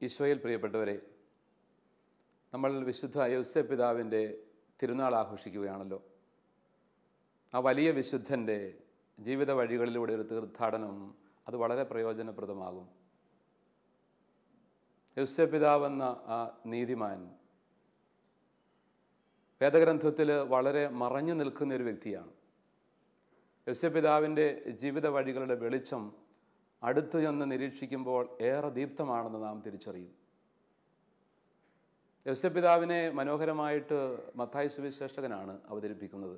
ഈശോയിൽ പ്രിയപ്പെട്ടവരെ, നമ്മൾ വിശുദ്ധ യൗസേപ്പ് പിതാവിൻ്റെ തിരുനാൾ ആഘോഷിക്കുകയാണല്ലോ. ആ വലിയ വിശുദ്ധൻ്റെ ജീവിത വഴികളിലൂടെ ഒരു തീർത്ഥാടനം അത് വളരെ പ്രയോജനപ്രദമാകും. യൗസേപ്പ് പിതാവെന്ന ആ നീതിമാൻ വേദഗ്രന്ഥത്തിൽ വളരെ മറഞ്ഞു നിൽക്കുന്ന ഒരു വ്യക്തിയാണ്. യൗസേപ്പ് പിതാവിൻ്റെ ജീവിത വഴികളുടെ വെളിച്ചം അടുത്തു ചെന്ന് നിരീക്ഷിക്കുമ്പോൾ ഏറെ ദീപ്തമാണെന്ന് നാം തിരിച്ചറിയും. യൗസേപ്പ് പിതാവിനെ മനോഹരമായിട്ട് മത്തായി സുവിശേഷകനാണ് അവതരിപ്പിക്കുന്നത്.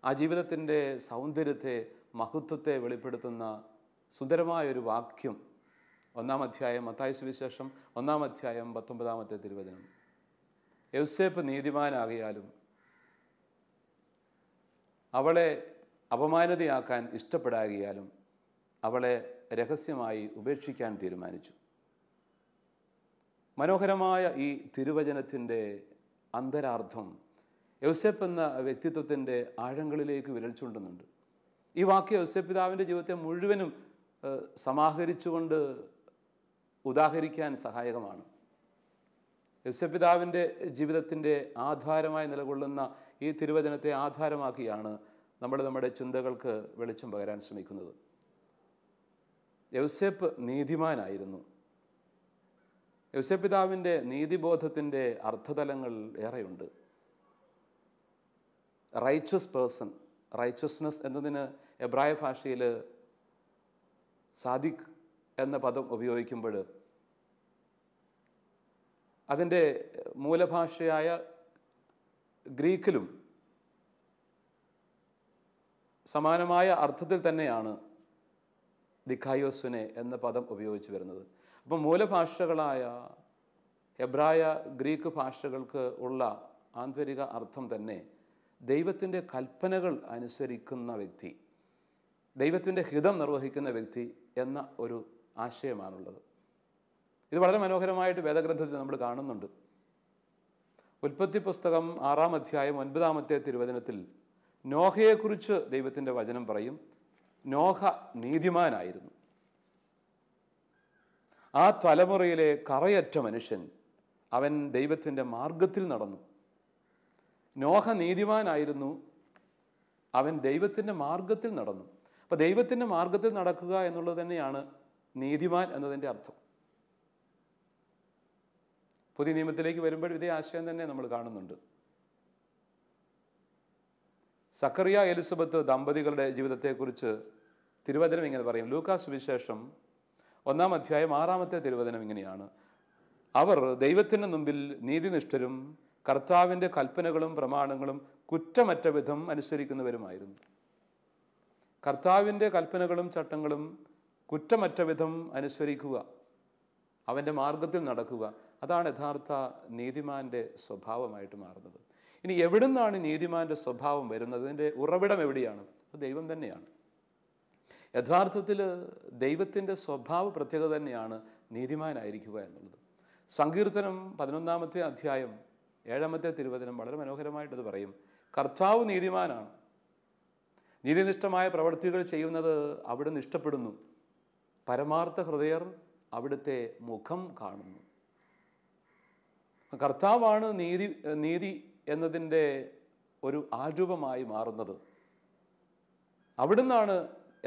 ആ ജീവിതത്തിൻ്റെ സൗന്ദര്യത്തെ, മഹത്വത്തെ വെളിപ്പെടുത്തുന്ന സുന്ദരമായൊരു വാക്യം 1-ാം അധ്യായം, മത്തായി സുവിശേഷം 1-ാം അധ്യായം 19-ാമത്തെ തിരുവചനം. യൗസേപ്പ് നീതിമാനാകിയാലും അവളെ അപമാനിതയാക്കാൻ ഇഷ്ടപ്പെടാകിയാലും അവളെ രഹസ്യമായി ഉപേക്ഷിക്കാൻ തീരുമാനിച്ചു. മനോഹരമായ ഈ തിരുവചനത്തിൻ്റെ അന്തരാർത്ഥം യൗസേപ്പ് എന്ന വ്യക്തിത്വത്തിൻ്റെ ആഴങ്ങളിലേക്ക് വിരൽ ചൂണ്ടുന്നുണ്ട്. ഈ വാക്യം യൗസേപ്പ് പിതാവിൻ്റെ ജീവിതത്തെ മുഴുവനും സമാഹരിച്ചുകൊണ്ട് ഉദാഹരിക്കാൻ സഹായകമാണ്. യൗസേപ്പ് പിതാവിൻ്റെ ജീവിതത്തിൻ്റെ ആധാരമായി നിലകൊള്ളുന്ന ഈ തിരുവചനത്തെ ആധാരമാക്കിയാണ് നമ്മുടെ ചിന്തകൾക്ക് വെളിച്ചം പകരാൻ ശ്രമിക്കുന്നത്. യൗസേപ്പ് നീതിമാനായിരുന്നു. യൗസേപ്പ് പിതാവിൻ്റെ നീതിബോധത്തിൻ്റെ അർത്ഥതലങ്ങൾ ഏറെയുണ്ട്. റൈച്ചസ് പേഴ്സൺ, റൈച്ചസ്നെസ് എന്നതിന് എബ്രായ ഭാഷയിൽ സാദിഖ് എന്ന പദം ഉപയോഗിക്കുമ്പോൾ അതിൻ്റെ മൂലഭാഷയായ ഗ്രീക്കിലും സമാനമായ അർത്ഥത്തിൽ തന്നെയാണ് ദിക്കായോസുനെ എന്ന പദം ഉപയോഗിച്ച് വരുന്നത്. അപ്പം മൂലഭാഷകളായ എബ്രായ, ഗ്രീക്ക് ഭാഷകൾക്ക് ഉള്ള ആന്തരിക അർത്ഥം തന്നെ ദൈവത്തിൻ്റെ കൽപ്പനകൾ അനുസരിക്കുന്ന വ്യക്തി, ദൈവത്തിൻ്റെ ഹിതം നിർവഹിക്കുന്ന വ്യക്തി എന്ന ഒരു ആശയമാണുള്ളത്. ഇത് വളരെ മനോഹരമായിട്ട് വേദഗ്രന്ഥത്തിൽ നമ്മൾ കാണുന്നുണ്ട്. ഉൽപ്പത്തി പുസ്തകം 6-ാം അധ്യായം 9-ാമത്തെ തിരുവചനത്തിൽ നോഹയെക്കുറിച്ച് ദൈവത്തിൻ്റെ വചനം പറയും. നോഹ നീതിമാനായിരുന്നു. ആ തലമുറയിലെ കറയറ്റ മനുഷ്യൻ, അവൻ ദൈവത്തിൻ്റെ മാർഗത്തിൽ നടന്നു. നോഹ നീതിമാനായിരുന്നു, അവൻ ദൈവത്തിൻ്റെ മാർഗത്തിൽ നടന്നു. അപ്പം ദൈവത്തിൻ്റെ മാർഗത്തിൽ നടക്കുക എന്നുള്ളത് തന്നെയാണ് നീതിമാൻ എന്നതിൻ്റെ അർത്ഥം. പുതിയ നിയമത്തിലേക്ക് വരുമ്പോൾ ഇതേ ആശയം തന്നെ നമ്മൾ കാണുന്നുണ്ട്. സക്കറിയ എലിസബത്ത് ദമ്പതികളുടെ ജീവിതത്തെക്കുറിച്ച് തിരുവചനം ഇങ്ങനെ പറയും. ലൂക്കാ സുവിശേഷം 1-ാം അധ്യായം 6-ാമത്തെ തിരുവചനം ഇങ്ങനെയാണ്: അവർ ദൈവത്തിന് മുമ്പിൽ നീതിനിഷ്ഠരും കർത്താവിൻ്റെ കൽപ്പനകളും പ്രമാണങ്ങളും കുറ്റമറ്റ വിധം അനുസരിക്കുന്നവരുമായിരുന്നു. കർത്താവിൻ്റെ കൽപ്പനകളും ചട്ടങ്ങളും കുറ്റമറ്റ വിധം അനുസരിക്കുക, അവൻ്റെ മാർഗത്തിൽ നടക്കുക, അതാണ് യഥാർത്ഥ നീതിമാൻ്റെ സ്വഭാവമായിട്ട് മാറുന്നത്. ഇനി എവിടുന്നാണ് നീതിമാൻ്റെ സ്വഭാവം വരുന്നത്? അതിൻ്റെ ഉറവിടം എവിടെയാണ്? അത് ദൈവം തന്നെയാണ്. യഥാർത്ഥത്തിൽ ദൈവത്തിൻ്റെ സ്വഭാവ പ്രത്യേകത തന്നെയാണ് നീതിമാനായിരിക്കുക എന്നുള്ളത്. സങ്കീർത്തനം 11-ാമത്തെ അധ്യായം 7-ാമത്തെ തിരുവചനം വളരെ മനോഹരമായിട്ടത് പറയും. കർത്താവ് നീതിമാനാണ്, നീതിനിഷ്ഠമായ പ്രവൃത്തികൾ ചെയ്യുന്നത് അവിടുന്ന് ഇഷ്ടപ്പെടുന്നു, പരമാർത്ഥ ഹൃദയർ അവിടുത്തെ മുഖം കാണുന്നു. കർത്താവാണ് നീതി എന്നതിൻ്റെ ഒരു ആരൂപമായി മാറുന്നത്. അവിടുന്നാണ്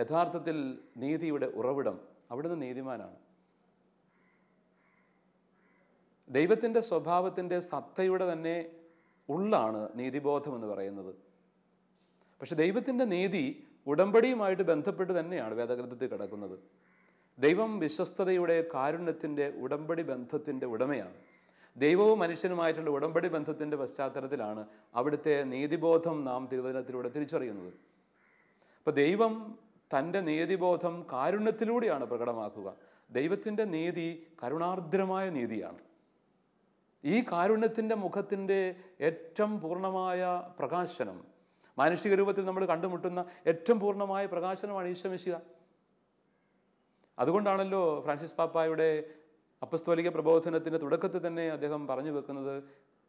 യഥാർത്ഥത്തിൽ നീതിയുടെ ഉറവിടം. അവിടുന്ന് നീതിമാനാണ്. ദൈവത്തിൻ്റെ സ്വഭാവത്തിൻ്റെ സത്തയുടെ തന്നെ ഉള്ളാണ് നീതിബോധം എന്ന് പറയുന്നത്. പക്ഷെ ദൈവത്തിൻ്റെ നീതി ഉടമ്പടിയുമായിട്ട് ബന്ധപ്പെട്ട് തന്നെയാണ് വേദഗ്രന്ഥത്തിൽ കിടക്കുന്നത്. ദൈവം വിശ്വസ്തതയുടെ, കാരുണ്യത്തിൻ്റെ ഉടമ്പടി ബന്ധത്തിൻ്റെ ഉടമയാണ്. ദൈവവും മനുഷ്യനുമായിട്ടുള്ള ഉടമ്പടി ബന്ധത്തിൻ്റെ പശ്ചാത്തലത്തിലാണ് അവിടുത്തെ നീതിബോധം നാം തിരുവചനത്തിലൂടെ തിരിച്ചറിയുന്നത്. അപ്പോൾ ദൈവം തൻ്റെ നീതിബോധം കാരുണ്യത്തിലൂടെയാണ് പ്രകടമാക്കുക. ദൈവത്തിൻ്റെ നീതി കരുണാർദ്രമായ നീതിയാണ്. ഈ കാരുണ്യത്തിൻ്റെ മുഖത്തിൻ്റെ ഏറ്റവും പൂർണ്ണമായ പ്രകാശനം, മാനുഷിക രൂപത്തിൽ നമ്മൾ കണ്ടുമുട്ടുന്ന ഏറ്റവും പൂർണ്ണമായ പ്രകാശനമാണ് ഈശോ മിശിഹ. അതുകൊണ്ടാണല്ലോ ഫ്രാൻസിസ് പാപ്പായുടെ അപ്പസ്തോലിക പ്രബോധനത്തിൻ്റെ തുടക്കത്തിൽ തന്നെ അദ്ദേഹം പറഞ്ഞു വെക്കുന്നത്,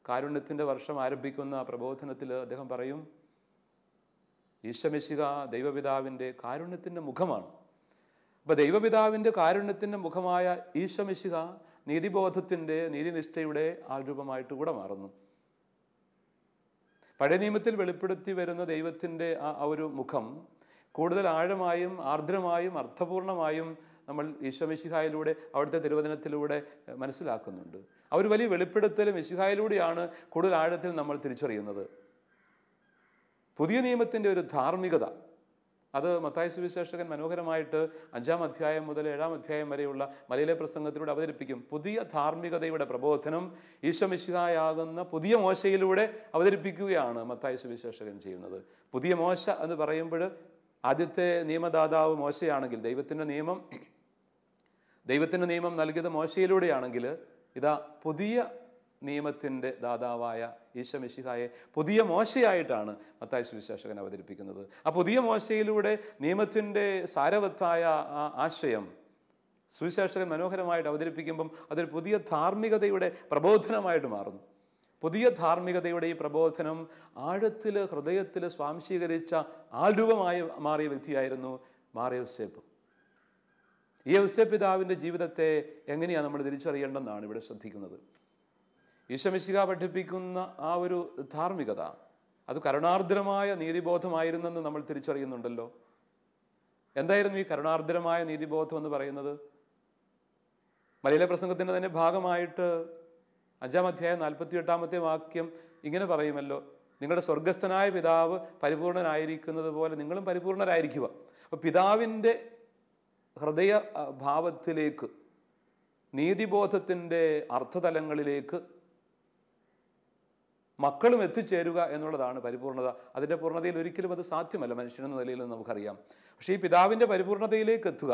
കാരുണ്യത്തിൻ്റെ വർഷം ആരംഭിക്കുന്ന പ്രബോധനത്തിൽ അദ്ദേഹം പറയും, ഈശോ മിശിഹ ദൈവപിതാവിൻ്റെ കാരുണ്യത്തിൻ്റെ മുഖമാണ്. അപ്പോൾ ദൈവപിതാവിൻ്റെ കാരുണ്യത്തിൻ്റെ മുഖമായ ഈശോ മിശിഹ നീതിബോധത്തിൻ്റെ, നീതിനിഷ്ഠയുടെ ആൾരൂപമായിട്ട് കൂടെ മാറുന്നു. പഴയ നിയമത്തിൽ വെളിപ്പെടുത്തി വരുന്ന ദൈവത്തിൻ്റെ ആ ഒരു മുഖം കൂടുതൽ ആഴമായും ആർദ്രമായും അർത്ഥപൂർണമായും നമ്മൾ ഈശോ മിശിഹായിലൂടെ, അവിടുത്തെ തിരുവചനത്തിലൂടെ മനസ്സിലാക്കുന്നുണ്ട്. ആ ഒരു വലിയ വെളിപ്പെടുത്തലും മിശിഹായിലൂടെയാണ് കൂടുതൽ ആഴത്തിൽ നമ്മൾ തിരിച്ചറിയുന്നത്. പുതിയ നിയമത്തിൻ്റെ ഒരു ധാർമ്മികത, അത് മത്തായി സുവിശേഷകൻ മനോഹരമായിട്ട് 5-ാം അധ്യായം മുതൽ 7-ാം അധ്യായം വരെയുള്ള മലയിലെ പ്രസംഗത്തിലൂടെ അവതരിപ്പിക്കും. പുതിയ ധാർമ്മികതയുടെ പ്രബോധനം ഈശോ മിശിഹായാകുന്ന പുതിയ മോശയിലൂടെ അവതരിപ്പിക്കുകയാണ് മത്തായി സുവിശേഷകൻ ചെയ്യുന്നത്. പുതിയ മോശ എന്ന് പറയുമ്പോൾ ആദ്യത്തെ നിയമദാതാവ് മോശയാണെങ്കിൽ, ദൈവത്തിൻ്റെ നിയമം നൽകിയത് മോശയിലൂടെയാണെങ്കിൽ, ഇതാ പുതിയ നിയമത്തിൻ്റെ ദാതാവായ ഈശോ മിശിഹായെ പുതിയ മോശയായിട്ടാണ് മത്തായി സുവിശേഷകൻ അവതരിപ്പിക്കുന്നത്. ആ പുതിയ മോശയിലൂടെ നിയമത്തിൻ്റെ സാരവത്തായ ആ ആശയം സുവിശേഷകൻ മനോഹരമായിട്ട് അവതരിപ്പിക്കുമ്പം അതൊരു പുതിയ ധാർമ്മികതയുടെ പ്രബോധനമായിട്ട് മാറുന്നു. പുതിയ ധാർമ്മികതയുടെ ഈ പ്രബോധനം ആഴത്തിൽ, ഹൃദയത്തിൽ സ്വാംശീകരിച്ച ആൾരൂപമായി മാറിയ വ്യക്തിയായിരുന്നു മാർ യൗസേപ്പ്. ഈ യൗസേപ്പ് പിതാവിൻ്റെ ജീവിതത്തെ എങ്ങനെയാണ് നമ്മൾ തിരിച്ചറിയേണ്ടെന്നാണ് ഇവിടെ ശ്രദ്ധിക്കുന്നത്. ഈശോ മിശിഹാ പഠിപ്പിക്കുന്ന ആ ഒരു ധാർമ്മികത, അത് കരുണാർദ്രമായ നീതിബോധമായിരുന്നെന്ന് നമ്മൾ തിരിച്ചറിയുന്നുണ്ടല്ലോ. എന്തായിരുന്നു ഈ കരുണാർദ്രമായ നീതിബോധം എന്ന് പറയുന്നത്? മലയിലെ പ്രസംഗത്തിൻ്റെ തന്നെ ഭാഗമായിട്ട് 5-ാം അധ്യായം 48-ാമത്തെ വാക്യം ഇങ്ങനെ പറയുമല്ലോ, നിങ്ങളുടെ സ്വർഗസ്ഥനായ പിതാവ് പരിപൂർണനായിരിക്കുന്നത് പോലെ നിങ്ങളും പരിപൂർണരായിരിക്കുക. അപ്പോൾ പിതാവിൻ്റെ ഹൃദയ ഭാവത്തിലേക്ക്, നീതിബോധത്തിൻ്റെ അർത്ഥതലങ്ങളിലേക്ക് മക്കളും എത്തിച്ചേരുക എന്നുള്ളതാണ് പരിപൂർണത. അതിൻ്റെ പൂർണ്ണതയിൽ ഒരിക്കലും അത് സാധ്യമല്ല മനുഷ്യനെന്ന നിലയിൽ നമുക്കറിയാം. പക്ഷേ ഈ പിതാവിൻ്റെ പരിപൂർണതയിലേക്ക് എത്തുക,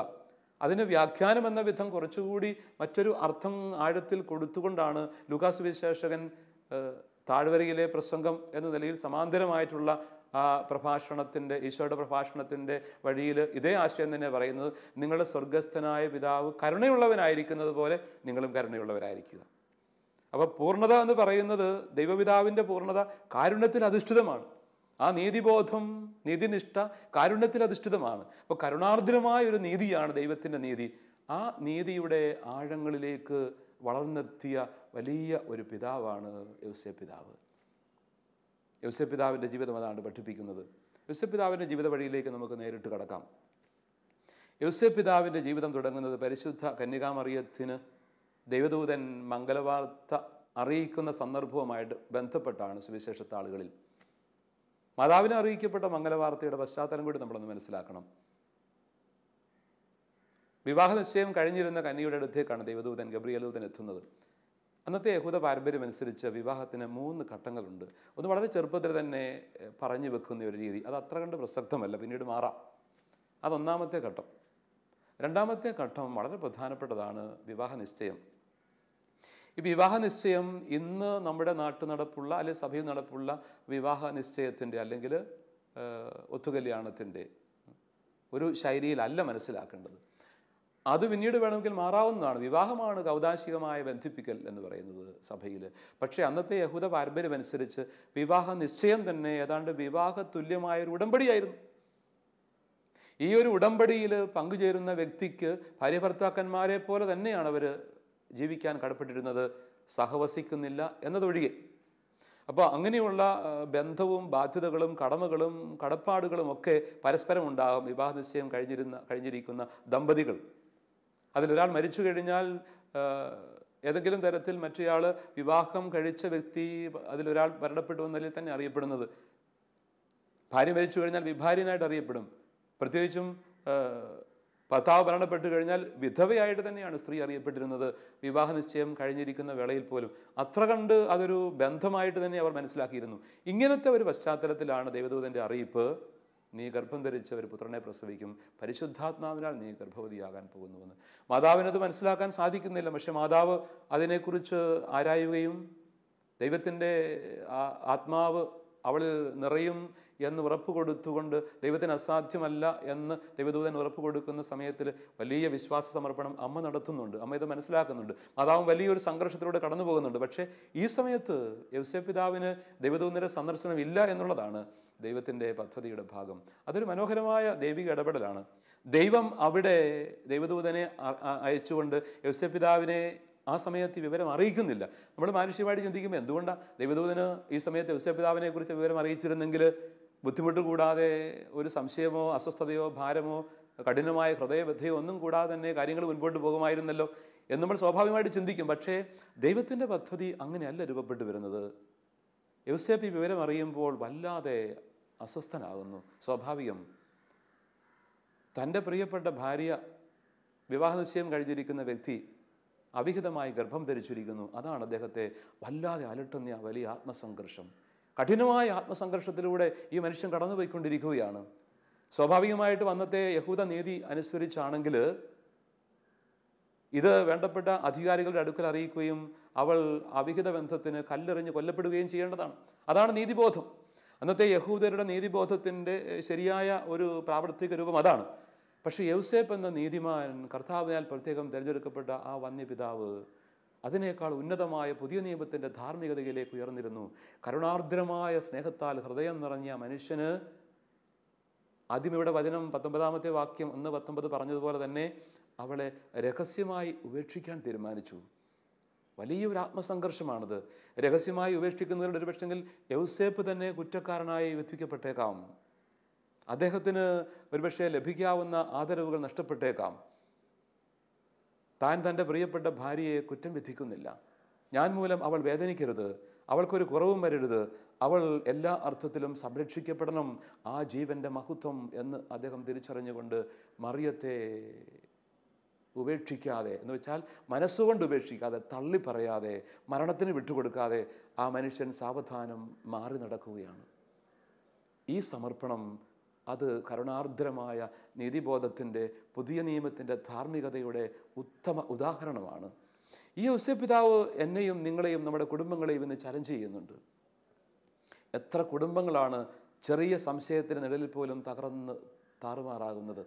അതിന് വ്യാഖ്യാനം എന്ന വിധം കുറച്ചുകൂടി മറ്റൊരു അർത്ഥം ആഴത്തിൽ കൊടുത്തുകൊണ്ടാണ് ലൂക്കാസ് സുവിശേഷകൻ താഴ്വരയിലെ പ്രസംഗം എന്ന നിലയിൽ സമാന്തരമായിട്ടുള്ള ആ പ്രഭാഷണത്തിൻ്റെ, ഈശോയുടെ പ്രഭാഷണത്തിൻ്റെ വഴിയിൽ ഇതേ ആശയം തന്നെ പറയുന്നത്, നിങ്ങളുടെ സ്വർഗസ്ഥനായ പിതാവ് കരുണയുള്ളവനായിരിക്കുന്നത് പോലെ നിങ്ങളും കരുണയുള്ളവരായിരിക്കുക. അപ്പോൾ പൂർണ്ണത എന്ന് പറയുന്നത്, ദൈവപിതാവിൻ്റെ പൂർണ്ണത കാരുണ്യത്തിൽ അധിഷ്ഠിതമാണ്. ആ നീതിബോധം, നീതിനിഷ്ഠ കാരുണ്യത്തിൽ അധിഷ്ഠിതമാണ്. അപ്പോൾ കരുണാർദ്രമായ ഒരു നീതിയാണ് ദൈവത്തിൻ്റെ നീതി. ആ നീതിയുടെ ആഴങ്ങളിലേക്ക് വളർന്നെത്തിയ വലിയ ഒരു പിതാവാണ് യൗസേപ്പ് പിതാവ്. യൗസേപ്പ് പിതാവിൻ്റെ ജീവിതം അതാണ് പഠിപ്പിക്കുന്നത്. യൗസേപ്പ് പിതാവിൻ്റെ ജീവിത വഴിയിലേക്ക് നമുക്ക് നേരിട്ട് കടക്കാം. യൗസേപ്പ് പിതാവിൻ്റെ ജീവിതം തുടങ്ങുന്നത് പരിശുദ്ധ കന്യകാമറിയത്തിന് ദൈവദൂതൻ മംഗളവാർത്ത അറിയിക്കുന്ന സന്ദർഭവുമായിട്ട് ബന്ധപ്പെട്ടാണ് സുവിശേഷ താളുകളിൽ. മാതാവിനെ അറിയിക്കപ്പെട്ട മംഗളവാർത്തയുടെ പശ്ചാത്തലം കൂടി നമ്മളൊന്ന് മനസ്സിലാക്കണം. വിവാഹ നിശ്ചയം കഴിഞ്ഞിരുന്ന കന്യയുടെ അടുത്തേക്കാണ് ദൈവദൂതൻ, ഗബ്രിയേൽ ദൂതൻ എത്തുന്നത്. അന്നത്തെ യഹൂദ പാരമ്പര്യം അനുസരിച്ച് വിവാഹത്തിന് 3 ഘട്ടങ്ങളുണ്ട്. ഒന്ന് വളരെ ചെറുപ്പത്തിൽ തന്നെ പറഞ്ഞു വെക്കുന്ന ഒരു രീതി, അത് അത്ര കണ്ട് പ്രസക്തമല്ല, പിന്നീട് മാറാം. അതൊന്നാമത്തെ ഘട്ടം. രണ്ടാമത്തെ ഘട്ടം വളരെ പ്രധാനപ്പെട്ടതാണ്, വിവാഹ നിശ്ചയം. ഈ വിവാഹ നിശ്ചയം ഇന്ന് നമ്മുടെ നാട്ടുനടപ്പുള്ള അല്ലെങ്കിൽ സഭയിൽ നടപ്പുള്ള വിവാഹ നിശ്ചയത്തിൻ്റെ അല്ലെങ്കിൽ ഒത്തുകല്യാണത്തിൻ്റെ ഒരു ശൈലിയിലല്ല മനസ്സിലാക്കേണ്ടത്. അത് പിന്നീട് വേണമെങ്കിൽ മാറാവുന്നതാണ്. വിവാഹമാണ് കൗദാശികമായ ബന്ധിപ്പിക്കൽ എന്ന് പറയുന്നത് സഭയിൽ. പക്ഷേ അന്നത്തെ യഹൂദ പാരമ്പര്യം അനുസരിച്ച് വിവാഹ നിശ്ചയം തന്നെ ഏതാണ്ട് വിവാഹ തുല്യമായൊരു ഉടമ്പടിയായിരുന്നു. ഈ ഒരു ഉടമ്പടിയിൽ പങ്കുചേരുന്ന വ്യക്തിക്ക് ഭാര്യ ഭർത്താക്കന്മാരെ പോലെ തന്നെയാണ് അവർ ജീവിക്കാൻ കടപ്പെട്ടിരുന്നത്, സഹവസിക്കുന്നില്ല എന്നതൊഴികെ. അപ്പോൾ അങ്ങനെയുള്ള ബന്ധവും ബാധ്യതകളും കടമകളും കടപ്പാടുകളും ഒക്കെ പരസ്പരം ഉണ്ടാകും വിവാഹ നിശ്ചയം കഴിഞ്ഞിരിക്കുന്ന ദമ്പതികൾ. അതിലൊരാൾ മരിച്ചു കഴിഞ്ഞാൽ ഏതെങ്കിലും തരത്തിൽ മറ്റേയാൾ വിവാഹം കഴിച്ച വ്യക്തി അതിലൊരാൾ മരണപ്പെട്ടു എന്നതിൽ തന്നെ അറിയപ്പെടുന്നത്. ഭാര്യ മരിച്ചു കഴിഞ്ഞാൽ വിഭാര്യനായിട്ട് അറിയപ്പെടും. പ്രത്യേകിച്ചും ഭർത്താവ് മരണപ്പെട്ടു കഴിഞ്ഞാൽ വിധവയായിട്ട് തന്നെയാണ് സ്ത്രീ അറിയപ്പെട്ടിരുന്നത് വിവാഹ നിശ്ചയം കഴിഞ്ഞിരിക്കുന്ന വേളയിൽ പോലും. അത്ര കണ്ട് അതൊരു ബന്ധമായിട്ട് തന്നെ അവർ മനസ്സിലാക്കിയിരുന്നു. ഇങ്ങനത്തെ ഒരു പശ്ചാത്തലത്തിലാണ് ദൈവദൂതൻ്റെ അറിയിപ്പ്, നീ ഗർഭം ധരിച്ച ഒരു പുത്രനെ പ്രസവിക്കും, പരിശുദ്ധാത്മാവിനാൽ നീ ഗർഭവതിയാകാൻ പോകുന്നുവെന്ന്. മാതാവിനത് മനസ്സിലാക്കാൻ സാധിക്കുന്നില്ല. പക്ഷെ മാതാവ് അതിനെക്കുറിച്ച് ആരായുകയും ദൈവത്തിൻ്റെ ആത്മാവ് അവളിൽ നിറയും എന്ന് ഉറപ്പ് കൊടുത്തുകൊണ്ട് ദൈവത്തിന് അസാധ്യമല്ല എന്ന് ദൈവദൂതൻ ഉറപ്പ് കൊടുക്കുന്ന സമയത്തിൽ വലിയ വിശ്വാസ സമർപ്പണം അമ്മ നടത്തുന്നുണ്ട്. അമ്മ ഇത് മനസ്സിലാക്കുന്നുണ്ട്. മാതാവും വലിയൊരു സംഘർഷത്തിലൂടെ കടന്നു പോകുന്നുണ്ട്. പക്ഷേ ഈ സമയത്ത് യൗസേപ്പ് പിതാവിന് ദൈവദൂതൻ്റെ സന്ദർശനം ഇല്ല എന്നുള്ളതാണ് ദൈവത്തിൻ്റെ പദ്ധതിയുടെ ഭാഗം. അതൊരു മനോഹരമായ ദൈവിക ഇടപെടലാണ്. ദൈവം അവിടെ ദൈവദൂതനെ അയച്ചുകൊണ്ട് യൗസേപ്പ് പിതാവിനെ ആ സമയത്ത് ഈ വിവരം അറിയിക്കുന്നില്ല. നമ്മൾ മാനുഷികമായിട്ട് ചിന്തിക്കുമ്പോൾ എന്തുകൊണ്ടാണ് ദൈവദൂതന് ഈ സമയത്ത് യോസേപ്പിതാവിനെ കുറിച്ച് വിവരം അറിയിച്ചിരുന്നെങ്കിൽ ബുദ്ധിമുട്ട് കൂടാതെ, ഒരു സംശയമോ അസ്വസ്ഥതയോ ഭാരമോ കഠിനമായ ഹൃദയബദ്ധയോ ഒന്നും കൂടാതെ തന്നെ കാര്യങ്ങൾ മുൻപോട്ട് പോകുമായിരുന്നല്ലോ എന്ന് നമ്മൾ സ്വാഭാവികമായിട്ട് ചിന്തിക്കും. പക്ഷേ ദൈവത്തിൻ്റെ പദ്ധതി അങ്ങനെയല്ല രൂപപ്പെട്ടു വരുന്നത്. യോസേപ്പ് ഈ വിവരം അറിയുമ്പോൾ വല്ലാതെ അസ്വസ്ഥനാകുന്നു. സ്വാഭാവികം. തൻ്റെ പ്രിയപ്പെട്ട ഭാര്യ, വിവാഹ നിശ്ചയം കഴിഞ്ഞിരിക്കുന്ന വ്യക്തി അവിഹിതമായി ഗർഭം ധരിച്ചിരിക്കുന്നു. അതാണ് അദ്ദേഹത്തെ വല്ലാതെ അലട്ടുന്ന വലിയ ആത്മസംഘർഷം. കഠിനമായ ആത്മസംഘർഷത്തിലൂടെ ഈ മനുഷ്യൻ കടന്നുപോയിക്കൊണ്ടിരിക്കുകയാണ്. സ്വാഭാവികമായിട്ടും അന്നത്തെ യഹൂദ നീതി അനുസരിച്ചാണെങ്കിൽ ഇത് വേണ്ടപ്പെട്ട അധികാരികളുടെ അടുക്കൽ അറിയിക്കുകയും അവൾ അവിഹിത ബന്ധത്തിന് കല്ലെറിഞ്ഞ് കൊല്ലപ്പെടുകയും ചെയ്യേണ്ടതാണ്. അതാണ് നീതിബോധം. അന്നത്തെ യഹൂദരുടെ നീതിബോധത്തിൻ്റെ ശരിയായ ഒരു പ്രാവർത്തിക രൂപം അതാണ്. പക്ഷേ യൗസേപ്പ് എന്ന നീതിമാൻ, കർത്താവിനാൽ പ്രത്യേകം തിരഞ്ഞെടുക്കപ്പെട്ട ആ വന്യപിതാവ് അതിനേക്കാൾ ഉന്നതമായ പുതിയ നിയമത്തിൻ്റെ ധാർമ്മികതയിലേക്ക് ഉയർന്നിരുന്നു. കരുണാർദ്രമായ സ്നേഹത്താൽ ഹൃദയം നിറഞ്ഞ മനുഷ്യന് ആദ്യം ഇവിടെ വചനം 19-ാമത്തെ വാക്യം 1:19 പറഞ്ഞതുപോലെ തന്നെ അവളെ രഹസ്യമായി ഉപേക്ഷിക്കാൻ തീരുമാനിച്ചു. വലിയൊരു ആത്മസംഘർഷമാണത്. രഹസ്യമായി ഉപേക്ഷിക്കുന്നതിൽ ഒരു പക്ഷെങ്കിൽ യൗസേപ്പ് തന്നെ കുറ്റക്കാരനായി വിധിക്കപ്പെട്ടേക്കാം. അദ്ദേഹത്തിന് ഒരുപക്ഷെ ലഭിക്കാവുന്ന ആദരവുകൾ നഷ്ടപ്പെട്ടേക്കാം. താൻ തൻ്റെ പ്രിയപ്പെട്ട ഭാര്യയെ കുറ്റം വിധിക്കുന്നില്ല. ഞാൻ മൂലം അവൾ വേദനിക്കരുത്, അവൾക്കൊരു കുറവും വരരുത്, അവൾ എല്ലാ അർത്ഥത്തിലും സംരക്ഷിക്കപ്പെടണം, ആ ജീവൻ്റെ മഹത്വം എന്ന് അദ്ദേഹം തിരിച്ചറിഞ്ഞുകൊണ്ട് മറിയത്തെ ഉപേക്ഷിക്കാതെ, എന്ന് വെച്ചാൽ മനസ്സുകൊണ്ട് ഉപേക്ഷിക്കാതെ, തള്ളി പറയാതെ, മരണത്തിന് വിട്ടുകൊടുക്കാതെ ആ മനുഷ്യൻ സാവധാനം മാറി നടക്കുകയാണ്. ഈ സമർപ്പണം അത് കരുണാർദ്രമായ നീതിബോധത്തിൻ്റെ, പുതിയ നിയമത്തിൻ്റെ ധാർമ്മികതയുടെ ഉത്തമ ഉദാഹരണമാണ്. ഈ യോസേപ്പ് പിതാവ് എന്നെയും നിങ്ങളെയും നമ്മുടെ കുടുംബങ്ങളെയും ഇന്ന് ചലഞ്ച് ചെയ്യുന്നുണ്ട്. എത്ര കുടുംബങ്ങളാണ് ചെറിയ സംശയത്തിന് നിഴലിൽ പോലും തകർന്ന് താറുമാറാകുന്നത്.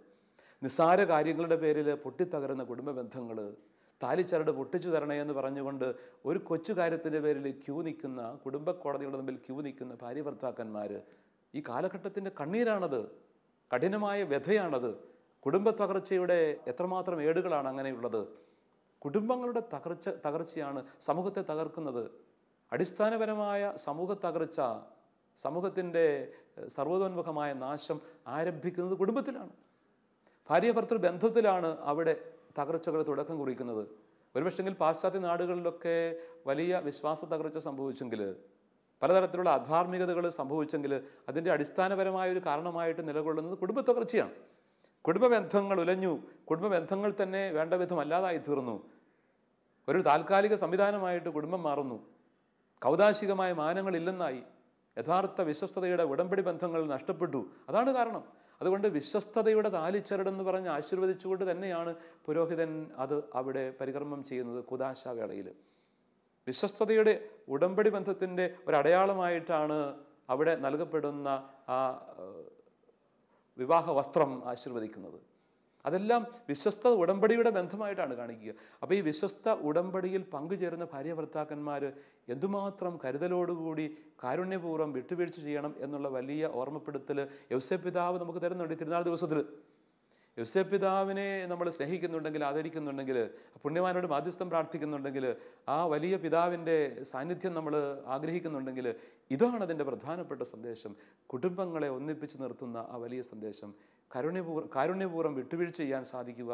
നിസ്സാര കാര്യങ്ങളുടെ പേരിൽ പൊട്ടിത്തകരുന്ന കുടുംബ ബന്ധങ്ങൾ, താലിച്ചരട് പൊട്ടിച്ചു തരണേ എന്ന് പറഞ്ഞുകൊണ്ട് ഒരു കൊച്ചു കാര്യത്തിൻ്റെ പേരിൽ ക്യൂ നിൽക്കുന്ന, കുടുംബ കോടതികളുടെ മുമ്പിൽ ക്യൂ നിൽക്കുന്ന ഭാര്യ ഭർത്താക്കന്മാർ. ഈ കാലഘട്ടത്തിൻ്റെ കണ്ണീരാണത്, കഠിനമായ വ്യഥയാണത്. കുടുംബ തകർച്ചയുടെ എത്രമാത്രം ഏടുകളാണ് അങ്ങനെയുള്ളത്. കുടുംബങ്ങളുടെ തകർച്ചയാണ് സമൂഹത്തെ തകർക്കുന്നത്. അടിസ്ഥാനപരമായ സമൂഹ തകർച്ച, സമൂഹത്തിൻ്റെ സർവ്വതോന്മുഖമായ നാശം ആരംഭിക്കുന്നത് കുടുംബത്തിലാണ്. ഭാര്യ ഭർത്തൃ ബന്ധത്തിലാണ് അവിടെ തകർച്ചകൾ തുടക്കം കുറിക്കുന്നത്. ഒരുപക്ഷെങ്കിൽ പാശ്ചാത്യ നാടുകളിലൊക്കെ വലിയ വിശ്വാസ തകർച്ച സംഭവിച്ചെങ്കിൽ, പലതരത്തിലുള്ള അധാർമികതകൾ സംഭവിച്ചെങ്കിൽ അതിൻ്റെ അടിസ്ഥാനപരമായ ഒരു കാരണമായിട്ട് നിലകൊള്ളുന്നത് കുടുംബ തകർച്ചയാണ്. കുടുംബ ബന്ധങ്ങൾ ഉലഞ്ഞു, കുടുംബ ബന്ധങ്ങൾ തന്നെ വേണ്ട വിധം അല്ലാതായി തീർന്നു. ഒരു താൽക്കാലിക സംവിധാനമായിട്ട് കുടുംബം മാറുന്നു. കൗതാശികമായ മാനങ്ങളില്ലെന്നായി. യഥാർത്ഥ വിശ്വസ്തതയുടെ ഉടമ്പടി ബന്ധങ്ങൾ നഷ്ടപ്പെട്ടു. അതാണ് കാരണം. അതുകൊണ്ട് വിശ്വസ്തതയുടെ താലിച്ചരടെന്ന് പറഞ്ഞ് ആശീർവദിച്ചുകൊണ്ട് തന്നെയാണ് പുരോഹിതൻ അത് അവിടെ പരികർമ്മം ചെയ്യുന്നത്. കുദാശാവേളയിൽ വിശ്വസ്തതയുടെ ഉടമ്പടി ബന്ധത്തിൻ്റെ ഒരടയാളമായിട്ടാണ് അവിടെ നൽകപ്പെടുന്ന ആ വിവാഹ വസ്ത്രം ആശീർവദിക്കുന്നത്. അതെല്ലാം വിശ്വസ്ത ഉടമ്പടിയുടെ ബന്ധമായിട്ടാണ് കാണിക്കുക. അപ്പോൾ ഈ വിശ്വസ്ത ഉടമ്പടിയിൽ പങ്കുചേരുന്ന ഭാര്യ ഭർത്താക്കന്മാർ എന്തുമാത്രം കരുതലോടുകൂടി കാരുണ്യപൂർവ്വം വിട്ടുവീഴ്ച ചെയ്യണം എന്നുള്ള വലിയ ഓർമ്മപ്പെടുത്തൽ യോസേപ്പ് പിതാവ് നമുക്ക് തരുന്നുണ്ട്. തിരുനാൾ ദിവസത്തിൽ യോസേപ്പ് പിതാവിനെ നമ്മൾ സ്നേഹിക്കുന്നുണ്ടെങ്കിൽ, ആദരിക്കുന്നുണ്ടെങ്കിൽ, പുണ്യവാനോട് മാധ്യസ്ഥം പ്രാർത്ഥിക്കുന്നുണ്ടെങ്കിൽ, ആ വലിയ പിതാവിൻ്റെ സാന്നിധ്യം നമ്മൾ ആഗ്രഹിക്കുന്നുണ്ടെങ്കിൽ, ഇതാണ് അതിൻ്റെ പ്രധാനപ്പെട്ട സന്ദേശം. കുടുംബങ്ങളെ ഒന്നിപ്പിച്ച് നിർത്തുന്ന ആ വലിയ സന്ദേശം. കാരുണ്യപൂർവ്വം വിട്ടുവീഴ്ച ചെയ്യാൻ സാധിക്കുക,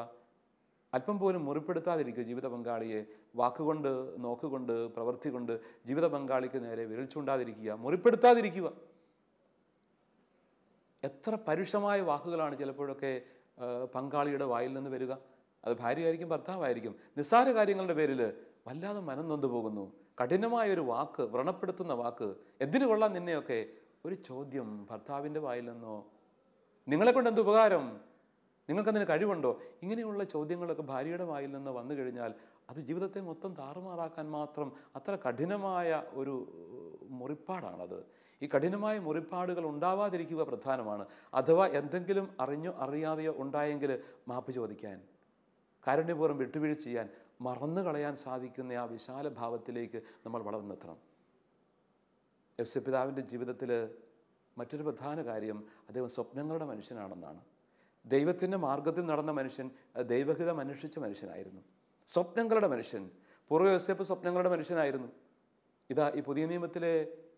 അല്പം പോലും മുറിപ്പെടുത്താതിരിക്കുക ജീവിത പങ്കാളിയെ. വാക്കുകൊണ്ട്, നോക്കുകൊണ്ട്, പ്രവൃത്തി കൊണ്ട് ജീവിത പങ്കാളിക്ക് നേരെ വിരൽ ചൂണ്ടാതിരിക്കുക, മുറിപ്പെടുത്താതിരിക്കുക. എത്ര പരുഷമായ വാക്കുകളാണ് ചിലപ്പോഴൊക്കെ പങ്കാളിയുടെ വായിൽ നിന്ന് വരിക. അത് ഭാര്യയായിരിക്കും, ഭർത്താവായിരിക്കും. നിസ്സാര കാര്യങ്ങളുടെ പേരിൽ വല്ലാതെ മനം നൊന്തു പോകുന്നു. കഠിനമായൊരു വാക്ക്, വ്രണപ്പെടുത്തുന്ന വാക്ക്, എന്തിനു കൊള്ളാം നിന്നെയൊക്കെ, ഒരു ചോദ്യം ഭർത്താവിൻ്റെ വായിൽ നിന്നോ, നിങ്ങളെ കൊണ്ട് എന്ത് ഉപകാരം, നിങ്ങൾക്കതിന് കഴിവുണ്ടോ, ഇങ്ങനെയുള്ള ചോദ്യങ്ങളൊക്കെ ഭാര്യയുടെ വായിൽ നിന്ന് വന്നു കഴിഞ്ഞാൽ അത് ജീവിതത്തെ മൊത്തം താറുമാറാക്കാൻ മാത്രം അത്ര കഠിനമായ ഒരു മുറിപ്പാടാണത്. ഈ കഠിനമായ മുറിപ്പാടുകൾ ഉണ്ടാവാതിരിക്കുക പ്രധാനമാണ്. അഥവാ എന്തെങ്കിലും അറിഞ്ഞോ അറിയാതെയോ ഉണ്ടായെങ്കിൽ മാപ്പ് ചോദിക്കാൻ, കാരുണ്യപൂർവ്വം വിട്ടുവീഴ്ച ചെയ്യാൻ, മറന്നു കളയാൻ സാധിക്കുന്ന ആ വിശാല ഭാവത്തിലേക്ക് നമ്മൾ വളർന്നെത്തണം. യോസേപ്പ് പിതാവിൻ്റെ ജീവിതത്തിൽ മറ്റൊരു പ്രധാന കാര്യം, അദ്ദേഹം സ്വപ്നങ്ങളുടെ മനുഷ്യനാണെന്നാണ്. ദൈവത്തിൻ്റെ മാർഗത്തിൽ നടന്ന മനുഷ്യൻ, ദൈവഹിതം അന്വേഷിച്ച മനുഷ്യനായിരുന്നു. സ്വപ്നങ്ങളുടെ മനുഷ്യൻ, പൂർവ്വ യോസേപ്പ് സ്വപ്നങ്ങളുടെ മനുഷ്യനായിരുന്നു. ഇതാ ഈ പുതിയ നിയമത്തിലെ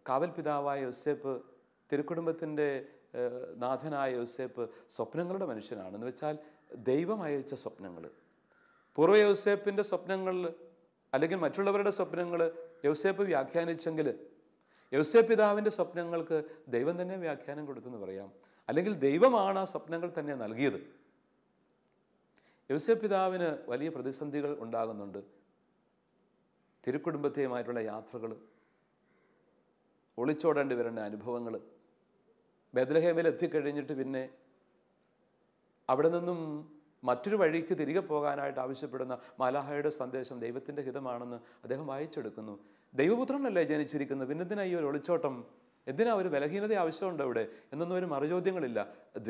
കാവൽ പിതാവായ യോസേപ്പ്, തിരുക്കുടുംബത്തിൻ്റെ നാഥനായ യോസേപ്പ് സ്വപ്നങ്ങളുടെ മനുഷ്യനാണ്. എന്ന് വെച്ചാൽ ദൈവം അയച്ച സ്വപ്നങ്ങൾ. പൂർവ്വ യോസേപ്പിൻ്റെ സ്വപ്നങ്ങൾ അല്ലെങ്കിൽ മറ്റുള്ളവരുടെ സ്വപ്നങ്ങൾ യോസേപ്പ് വ്യാഖ്യാനിച്ചെങ്കിൽ യോസേപ്പ് പിതാവിൻ്റെ സ്വപ്നങ്ങൾക്ക് ദൈവം തന്നെ വ്യാഖ്യാനം കൊടുത്തെന്ന് പറയാം. അല്ലെങ്കിൽ ദൈവമാണ് ആ സ്വപ്നങ്ങൾ തന്നെ നൽകിയത്. യോസേപ്പ് പിതാവിന് വലിയ പ്രതിസന്ധികൾ ഉണ്ടാകുന്നുണ്ട്. തിരുക്കുടുംബത്തെയുമായിട്ടുള്ള യാത്രകൾ, ഒളിച്ചോടേണ്ടി വരേണ്ട അനുഭവങ്ങൾ, ബേത്ലഹേമിൽ എത്തിക്കഴിഞ്ഞിട്ട് പിന്നെ അവിടെ നിന്നും മറ്റൊരു വഴിക്ക് തിരികെ പോകാനായിട്ട് ആവശ്യപ്പെടുന്ന മാലാഹയുടെ സന്ദേശം ദൈവത്തിൻ്റെ ഹിതമാണെന്ന് അദ്ദേഹം വായിച്ചെടുക്കുന്നു. ദൈവപുത്രനല്ലേ ജനിച്ചിരിക്കുന്നത്, പിന്നെന്തിനാ ഈ ഒരു ഒളിച്ചോട്ടം, എന്തിനാ ഒരു ബലഹീനത ആവശ്യമുണ്ട് ഇവിടെ എന്നൊന്നും ഒരു മറുചോദ്യങ്ങളില്ല.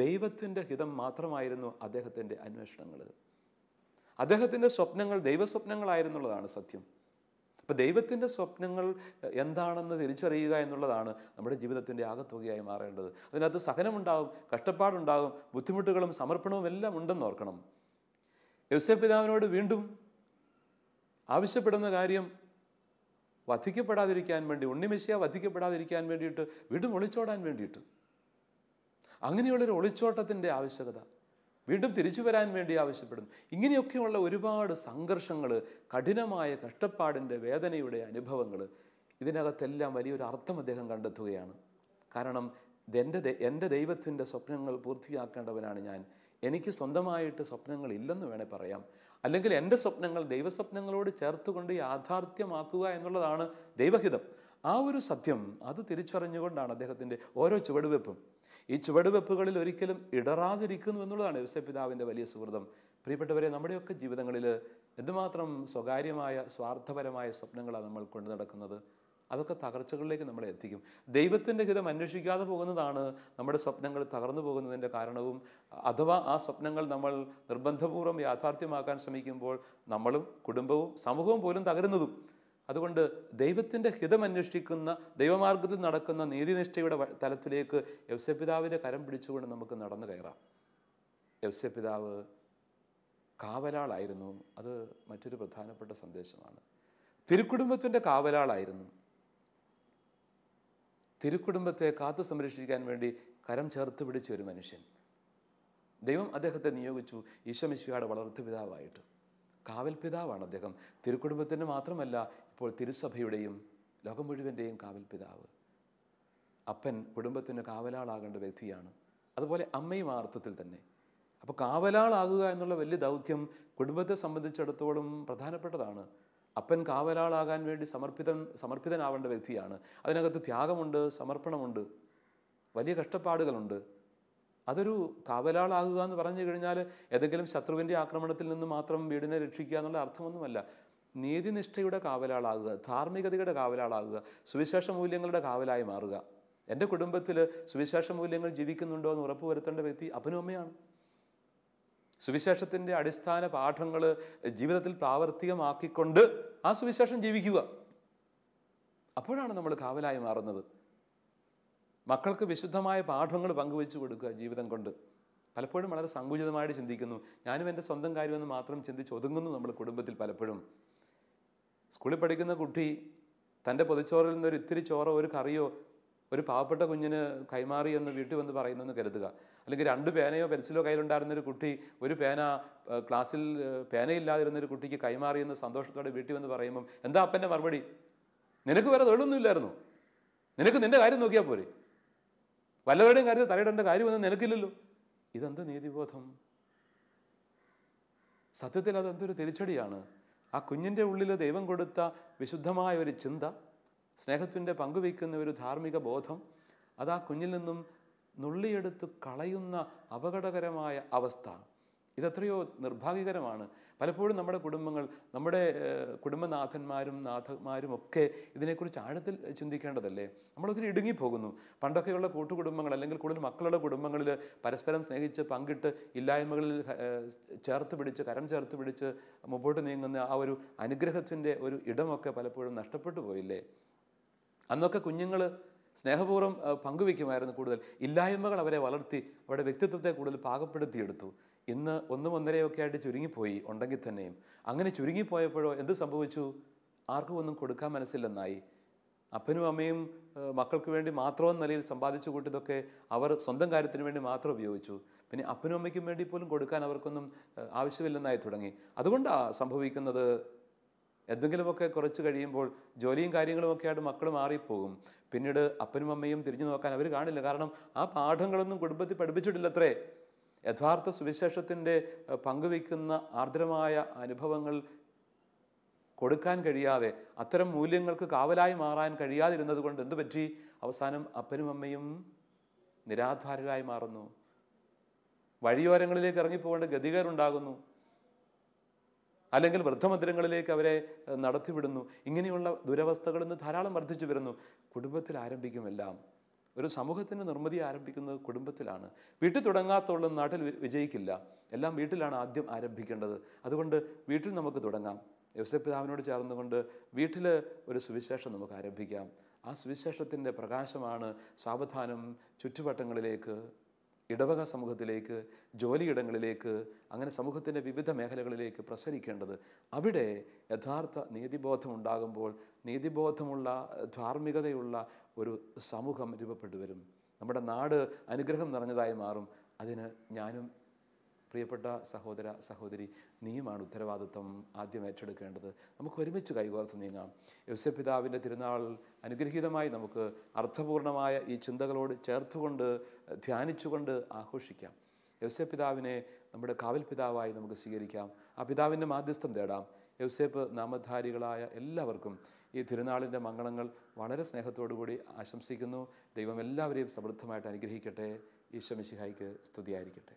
ദൈവത്തിൻ്റെ ഹിതം മാത്രമായിരുന്നു അദ്ദേഹത്തിൻ്റെ അന്വേഷണങ്ങൾ. അദ്ദേഹത്തിൻ്റെ സ്വപ്നങ്ങൾ ദൈവസ്വപ്നങ്ങളായിരുന്നുള്ളതാണ് സത്യം. അപ്പോൾ ദൈവത്തിൻ്റെ സ്വപ്നങ്ങൾ എന്താണെന്ന് തിരിച്ചറിയുക എന്നുള്ളതാണ് നമ്മുടെ ജീവിതത്തിൻ്റെ ആകത്തുകയായി മാറേണ്ടത്. അതിനകത്ത് സഹനമുണ്ടാകും, കഷ്ടപ്പാടുണ്ടാകും, ബുദ്ധിമുട്ടുകളും സമർപ്പണവും എല്ലാം ഉണ്ടെന്ന് ഓർക്കണം. യോസേപ്പ് പിതാവിനോട് വീണ്ടും ആവശ്യപ്പെടുന്ന കാര്യം വധിക്കപ്പെടാതിരിക്കാൻ വേണ്ടി, ഉണ്ണിമെശിയ വധിക്കപ്പെടാതിരിക്കാൻ വേണ്ടിയിട്ട്, വീണ്ടും ഒളിച്ചോടാൻ വേണ്ടിയിട്ട്. അങ്ങനെയുള്ളൊരു ഒളിച്ചോട്ടത്തിൻ്റെ ആവശ്യകത, വീണ്ടും തിരിച്ചു വരാൻ വേണ്ടി ആവശ്യപ്പെടുന്നു. ഇങ്ങനെയൊക്കെയുള്ള ഒരുപാട് സംഘർഷങ്ങൾ, കഠിനമായ കഷ്ടപ്പാടിൻ്റെ വേദനയുടെ അനുഭവങ്ങൾ, ഇതിനകത്തെല്ലാം വലിയൊരു അർത്ഥം അദ്ദേഹം കണ്ടെത്തുകയാണ്. കാരണം എൻ്റെ ദൈവത്തിൻ്റെ സ്വപ്നങ്ങൾ പൂർത്തിയാക്കേണ്ടവനാണ് ഞാൻ. എനിക്ക് സ്വന്തമായിട്ട് സ്വപ്നങ്ങൾ ഇല്ലെന്ന് വേണേൽ പറയാം. അല്ലെങ്കിൽ എൻ്റെ സ്വപ്നങ്ങൾ ദൈവസ്വപ്നങ്ങളോട് ചേർത്തുകൊണ്ട് യാഥാർത്ഥ്യമാക്കുക എന്നുള്ളതാണ് ദൈവഹിതം. ആ ഒരു സത്യം അത് തിരിച്ചറിഞ്ഞുകൊണ്ടാണ് അദ്ദേഹത്തിൻ്റെ ഓരോ ചുവടുവെപ്പും. ഈ ചുവടുവെപ്പുകളിൽ ഒരിക്കലും ഇടറാതിരിക്കുന്നു എന്നുള്ളതാണ് യോസേപ്പ് പിതാവിൻ്റെ വലിയ സുഹൃതം. പ്രിയപ്പെട്ടവരെ, നമ്മുടെയൊക്കെ ജീവിതങ്ങളിൽ എന്തുമാത്രം സ്വകാര്യമായ സ്വാർത്ഥപരമായ സ്വപ്നങ്ങളാണ് നമ്മൾ കൊണ്ടു നടക്കുന്നത്. അതൊക്കെ തകർച്ചകളിലേക്ക് നമ്മളെ എത്തിക്കും. ദൈവത്തിൻ്റെ ഹിതം അന്വേഷിക്കാതെ പോകുന്നതാണ് നമ്മുടെ സ്വപ്നങ്ങൾ തകർന്നു പോകുന്നതിൻ്റെ കാരണവും. അഥവാ ആ സ്വപ്നങ്ങൾ നമ്മൾ നിർബന്ധപൂർവ്വം യാഥാർത്ഥ്യമാക്കാൻ ശ്രമിക്കുമ്പോൾ നമ്മളും കുടുംബവും സമൂഹവും പോലും തകരുന്നതും. അതുകൊണ്ട് ദൈവത്തിൻ്റെ ഹിതം അന്വേഷിക്കുന്ന, ദൈവമാർഗത്തിൽ നടക്കുന്ന നീതിനിഷ്ഠയുടെ തലത്തിലേക്ക് യോസേപ്പ് പിതാവിൻ്റെ കരം പിടിച്ചുകൊണ്ട് നമുക്ക് നടന്നു കയറാം. യോസേപ്പ് പിതാവ് കാവലാളായിരുന്നു. അത് മറ്റൊരു പ്രധാനപ്പെട്ട സന്ദേശമാണ്. തിരുക്കുടുംബത്തിൻ്റെ കാവലാളായിരുന്നു. തിരുക്കുടുംബത്തെ കാത്തു സംരക്ഷിക്കാൻ വേണ്ടി കരം ചേർത്ത് പിടിച്ച ഒരു മനുഷ്യൻ. ദൈവം അദ്ദേഹത്തെ നിയോഗിച്ചു ഈശോമിശിഹായുടെ വളർത്തു പിതാവായിട്ട്. കാവൽ പിതാവാണ് അദ്ദേഹം. തിരുക്കുടുംബത്തിൻ്റെ മാത്രമല്ല, ഇപ്പോൾ തിരുസഭയുടെയും ലോകം മുഴുവൻ്റെയും കാവൽ പിതാവ്. അപ്പൻ കുടുംബത്തിന് കാവലാളാകേണ്ട വ്യക്തിയാണ്. അതുപോലെ അമ്മയും ആ അർത്ഥത്തിൽ തന്നെ. അപ്പോൾ കാവലാളാകുക എന്നുള്ള വലിയ ദൗത്യം കുടുംബത്തെ സംബന്ധിച്ചിടത്തോളം പ്രധാനപ്പെട്ടതാണ്. അപ്പൻ കാവലാളാകാൻ വേണ്ടി സമർപ്പിതനാവേണ്ട വ്യക്തിയാണ്. അതിനകത്ത് ത്യാഗമുണ്ട്, സമർപ്പണമുണ്ട്, വലിയ കഷ്ടപ്പാടുകളുണ്ട്. അതൊരു കാവലാളാകുക എന്ന് പറഞ്ഞു കഴിഞ്ഞാൽ ഏതെങ്കിലും ശത്രുവിൻ്റെ ആക്രമണത്തിൽ നിന്ന് മാത്രം വീടിനെ രക്ഷിക്കുക എന്നുള്ള അർത്ഥമൊന്നുമല്ല. നീതിനിഷ്ഠയുടെ കാവലാളാകുക, ധാർമ്മികതയുടെ കാവലാളാകുക, സുവിശേഷ മൂല്യങ്ങളുടെ കാവലായി മാറുക. എൻ്റെ കുടുംബത്തിൽ സുവിശേഷ മൂല്യങ്ങൾ ജീവിക്കുന്നുണ്ടോ എന്ന് ഉറപ്പുവരുത്തേണ്ട വ്യക്തി അപ്പനും അമ്മയാണ്. സുവിശേഷത്തിൻ്റെ അടിസ്ഥാന പാഠങ്ങൾ ജീവിതത്തിൽ പ്രാവർത്തികമാക്കിക്കൊണ്ട് ആ സുവിശേഷം ജീവിക്കുക. അപ്പോഴാണ് നമ്മൾ കാവലായി മാറുന്നത്. മക്കൾക്ക് വിശുദ്ധമായ പാഠങ്ങൾ പങ്കുവെച്ചു കൊടുക്കുക ജീവിതം കൊണ്ട്. പലപ്പോഴും വളരെ സങ്കുചിതമായിട്ട് ചിന്തിക്കുന്നു. ഞാനും എൻ്റെ സ്വന്തം കാര്യമെന്ന് മാത്രം ചിന്തിച്ച് ഒതുങ്ങുന്നു നമ്മൾ കുടുംബത്തിൽ പലപ്പോഴും. സ്കൂളിൽ പഠിക്കുന്ന കുട്ടി തൻ്റെ പൊതിച്ചോറിൽ നിന്ന് ഒരു ഇത്തിരി ചോറോ ഒരു കറിയോ ഒരു പാവപ്പെട്ട കുഞ്ഞിന് കൈമാറി എന്ന് വീട്ടിൽ വന്ന് പറയുന്നെന്ന് കരുതുക. അല്ലെങ്കിൽ 2 പേനയോ പെൻസിലോ കയ്യിലുണ്ടായിരുന്നൊരു കുട്ടി ഒരു പേന ക്ലാസ്സിൽ പേനയില്ലാതിരുന്നൊരു കുട്ടിക്ക് കൈമാറിയെന്ന് സന്തോഷത്തോടെ വീട്ടിൽ വന്ന് പറയുമ്പം എന്താ അപ്പൻ്റെ മറുപടി? നിനക്ക് വേറെ തൊഴിലൊന്നും ഇല്ലായിരുന്നു, നിനക്ക് നിൻ്റെ കാര്യം നോക്കിയാൽ പോരെ, വല്ലവരുടെയും കാര്യത്തിൽ തലയിടേണ്ട കാര്യമൊന്നും നിനക്കില്ലല്ലോ. ഇതെന്ത് നീതിബോധം? സത്യത്തിൽ അതെന്തൊരു തിരിച്ചടിയാണ്. ആ കുഞ്ഞിൻ്റെ ഉള്ളിൽ ദൈവം കൊടുത്ത വിശുദ്ധമായ ഒരു ചിന്ത, സ്നേഹത്തിൻ്റെ പങ്കുവയ്ക്കുന്ന ഒരു ധാർമ്മിക ബോധം, അത് ആ കുഞ്ഞിൽ നിന്നും നുള്ളിയെടുത്ത് കളയുന്ന അപകടകരമായ അവസ്ഥ. ഇതെത്രയോ നിർഭാഗ്യകരമാണ്. പലപ്പോഴും നമ്മുടെ കുടുംബങ്ങൾ, നമ്മുടെ കുടുംബനാഥന്മാരും നാഥന്മാരും ഒക്കെ ഇതിനെക്കുറിച്ച് ആഴത്തിൽ ചിന്തിക്കേണ്ടതല്ലേ. നമ്മളൊത്തിരി ഇടുങ്ങിപ്പോകുന്നു. പണ്ടൊക്കെയുള്ള കൂട്ടുകുടുംബങ്ങൾ അല്ലെങ്കിൽ കൂടുതൽ മക്കളുടെ കുടുംബങ്ങളിൽ പരസ്പരം സ്നേഹിച്ച് പങ്കിട്ട് ഇല്ലായ്മകളിൽ ചേർത്ത് പിടിച്ച് കരം ചേർത്ത് പിടിച്ച് മുമ്പോട്ട് നീങ്ങുന്ന ആ ഒരു അനുഗ്രഹത്തിൻ്റെ ഒരു ഇടമൊക്കെ പലപ്പോഴും നഷ്ടപ്പെട്ടു പോയില്ലേ. അന്നൊക്കെ കുഞ്ഞുങ്ങൾ സ്നേഹപൂർവ്വം പങ്കുവയ്ക്കുമായിരുന്നു കൂടുതൽ. ഇല്ലായ്മകൾ അവരെ വളർത്തി അവരുടെ വ്യക്തിത്വത്തെ കൂടുതൽ പാകപ്പെടുത്തിയെടുത്തു. ഇന്ന് 1, 1.5 ആയിട്ട് ചുരുങ്ങിപ്പോയി ഉണ്ടെങ്കിൽ തന്നെയും. അങ്ങനെ ചുരുങ്ങിപ്പോയപ്പോഴോ എന്ത് സംഭവിച്ചു? ആർക്കും ഒന്നും കൊടുക്കാൻ മനസ്സില്ലെന്നായി. അപ്പനും അമ്മയും മക്കൾക്ക് വേണ്ടി മാത്രം നിലയിൽ സമ്പാദിച്ചു കൂട്ടിയതൊക്കെ അവർ സ്വന്തം കാര്യത്തിന് വേണ്ടി മാത്രം ഉപയോഗിച്ചു. പിന്നെ അപ്പനും അമ്മയ്ക്കും വേണ്ടി പോലും കൊടുക്കാൻ അവർക്കൊന്നും ആവശ്യമില്ലെന്നായി തുടങ്ങി. അതുകൊണ്ടാണ് സംഭവിക്കുന്നത്, എന്തെങ്കിലുമൊക്കെ കുറച്ച് കഴിയുമ്പോൾ ജോലിയും കാര്യങ്ങളുമൊക്കെ ആയിട്ട് മക്കൾ മാറിപ്പോകും. പിന്നീട് അപ്പനും അമ്മയും തിരിഞ്ഞു നോക്കാൻ അവർ കാണില്ല. കാരണം ആ പാഠങ്ങളൊന്നും കുടുംബത്തിൽ പഠിപ്പിച്ചിട്ടില്ലത്രേ. യഥാർത്ഥ സുവിശേഷത്തിൻ്റെ പങ്കുവയ്ക്കുന്ന ആർദ്രമായ അനുഭവങ്ങൾ കൊടുക്കാൻ കഴിയാതെ, അത്തരം മൂല്യങ്ങൾക്ക് കാവലായി മാറാൻ കഴിയാതിരുന്നത് കൊണ്ട് എന്തു പറ്റി? അവസാനം അപ്പനും അമ്മയും നിരാധാരരായി മാറുന്നു. വഴിയോരങ്ങളിലേക്ക് ഇറങ്ങിപ്പോകേണ്ട ഗതികേടുണ്ടാകുന്നു. അല്ലെങ്കിൽ വൃദ്ധമന്ദിരങ്ങളിലേക്ക് അവരെ നടത്തിവിടുന്നു. ഇങ്ങനെയുള്ള ദുരവസ്ഥകൾ ഇന്ന് ധാരാളം വർദ്ധിച്ചു വരുന്നു. കുടുംബത്തിൽ ആരംഭിക്കുമെല്ലാം. ഒരു സമൂഹത്തിൻ്റെ നിർമ്മിതി ആരംഭിക്കുന്നത് കുടുംബത്തിലാണ്. വീട്ടിൽ തുടങ്ങാത്തോളം നാട്ടിൽ വിജയിക്കില്ല. എല്ലാം വീട്ടിലാണ് ആദ്യം ആരംഭിക്കേണ്ടത്. അതുകൊണ്ട് വീട്ടിൽ നമുക്ക് തുടങ്ങാം. യോസേപ്പിതാവിനോട് ചേർന്നുകൊണ്ട് വീട്ടിൽ ഒരു സുവിശേഷം നമുക്ക് ആരംഭിക്കാം. ആ സുവിശേഷത്തിൻ്റെ പ്രകാശമാണ് സാവധാനം ചുറ്റുവട്ടങ്ങളിലേക്ക്, ഇടവക സമൂഹത്തിലേക്ക്, ജോലിയിടങ്ങളിലേക്ക്, അങ്ങനെ സമൂഹത്തിൻ്റെ വിവിധ മേഖലകളിലേക്ക് പ്രസരിക്കേണ്ടത്. അവിടെ യഥാർത്ഥ നീതിബോധം ഉണ്ടാകുമ്പോൾ നീതിബോധമുള്ള, ധാർമ്മികതയുള്ള ഒരു സമൂഹം രൂപപ്പെട്ടു വരും. നമ്മുടെ നാട് അനുഗ്രഹം നിറഞ്ഞതായി മാറും. അതിന് ഞാനും പ്രിയപ്പെട്ട സഹോദര സഹോദരി, നീയുമാണ് ഉത്തരവാദിത്വം ആദ്യം ഏറ്റെടുക്കേണ്ടത്. നമുക്ക് ഒരുമിച്ച് കൈകോർത്ത് നീങ്ങാം. യോസേപ്പിതാവിൻ്റെ തിരുനാൾ അനുഗ്രഹീതമായി നമുക്ക് അർത്ഥപൂർണമായ ഈ ചിന്തകളോട് ചേർത്തുകൊണ്ട് ധ്യാനിച്ചുകൊണ്ട് ആഘോഷിക്കാം. യോസേപ്പിതാവിനെ നമ്മുടെ കാവൽ പിതാവായി നമുക്ക് സ്വീകരിക്കാം. ആ പിതാവിൻ്റെ മാധ്യസ്ഥം തേടാം. യോസേപ്പ് നാമധാരികളായ എല്ലാവർക്കും ഈ തിരുനാളിൻ്റെ മംഗളങ്ങൾ വളരെ സ്നേഹത്തോടു കൂടി ആശംസിക്കുന്നു. ദൈവം എല്ലാവരെയും സമൃദ്ധമായിട്ട് അനുഗ്രഹിക്കട്ടെ. ഈശോ മിശിഹായ്ക്ക് സ്തുതിയായിരിക്കട്ടെ.